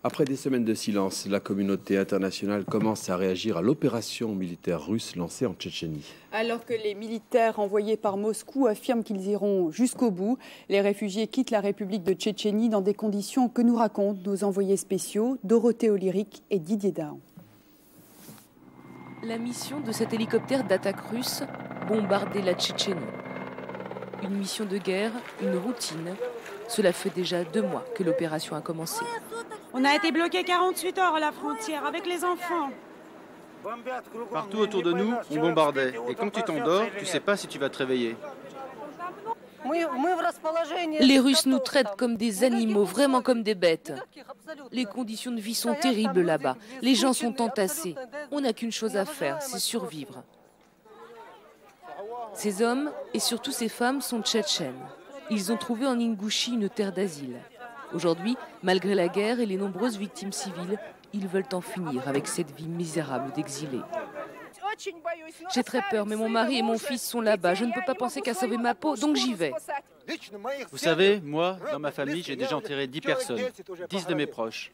Après des semaines de silence, la communauté internationale commence à réagir à l'opération militaire russe lancée en Tchétchénie. Alors que les militaires envoyés par Moscou affirment qu'ils iront jusqu'au bout, les réfugiés quittent la République de Tchétchénie dans des conditions que nous racontent nos envoyés spéciaux Dorothée Olyric et Didier Dahan. La mission de cet hélicoptère d'attaque russe, bombarder la Tchétchénie. Une mission de guerre, une routine. Cela fait déjà 2 mois que l'opération a commencé. On a été bloqué 48 heures à la frontière avec les enfants. Partout autour de nous, on bombardait. Et quand tu t'endors, tu ne sais pas si tu vas te réveiller. Les Russes nous traitent comme des animaux, vraiment comme des bêtes. Les conditions de vie sont terribles là-bas. Les gens sont entassés. On n'a qu'une chose à faire, c'est survivre. Ces hommes, et surtout ces femmes, sont tchétchènes. Ils ont trouvé en Ingouchie une terre d'asile. Aujourd'hui, malgré la guerre et les nombreuses victimes civiles, ils veulent en finir avec cette vie misérable d'exilés. J'ai très peur, mais mon mari et mon fils sont là-bas. Je ne peux pas penser qu'à sauver ma peau, donc j'y vais. Vous savez, moi, dans ma famille, j'ai déjà enterré 10 personnes, 10 de mes proches.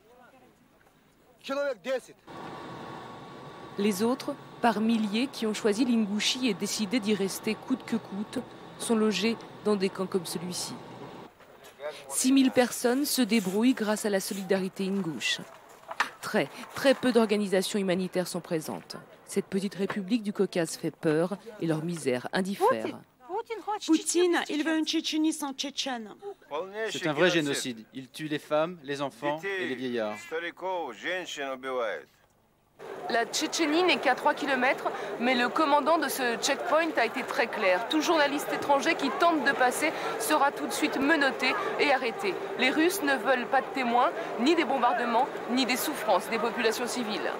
Les autres, par milliers qui ont choisi l'Ingouchie et décidé d'y rester coûte que coûte, sont logés dans des camps comme celui-ci. 6000 personnes se débrouillent grâce à la solidarité ingouche. Très peu d'organisations humanitaires sont présentes. Cette petite république du Caucase fait peur et leur misère indiffère. Poutine, il veut une Tchétchénie sans Tchétchène. C'est un vrai génocide. Il tue les femmes, les enfants et les vieillards. La Tchétchénie n'est qu'à 3 km, mais le commandant de ce checkpoint a été très clair. Tout journaliste étranger qui tente de passer sera tout de suite menotté et arrêté. Les Russes ne veulent pas de témoins, ni des bombardements, ni des souffrances des populations civiles.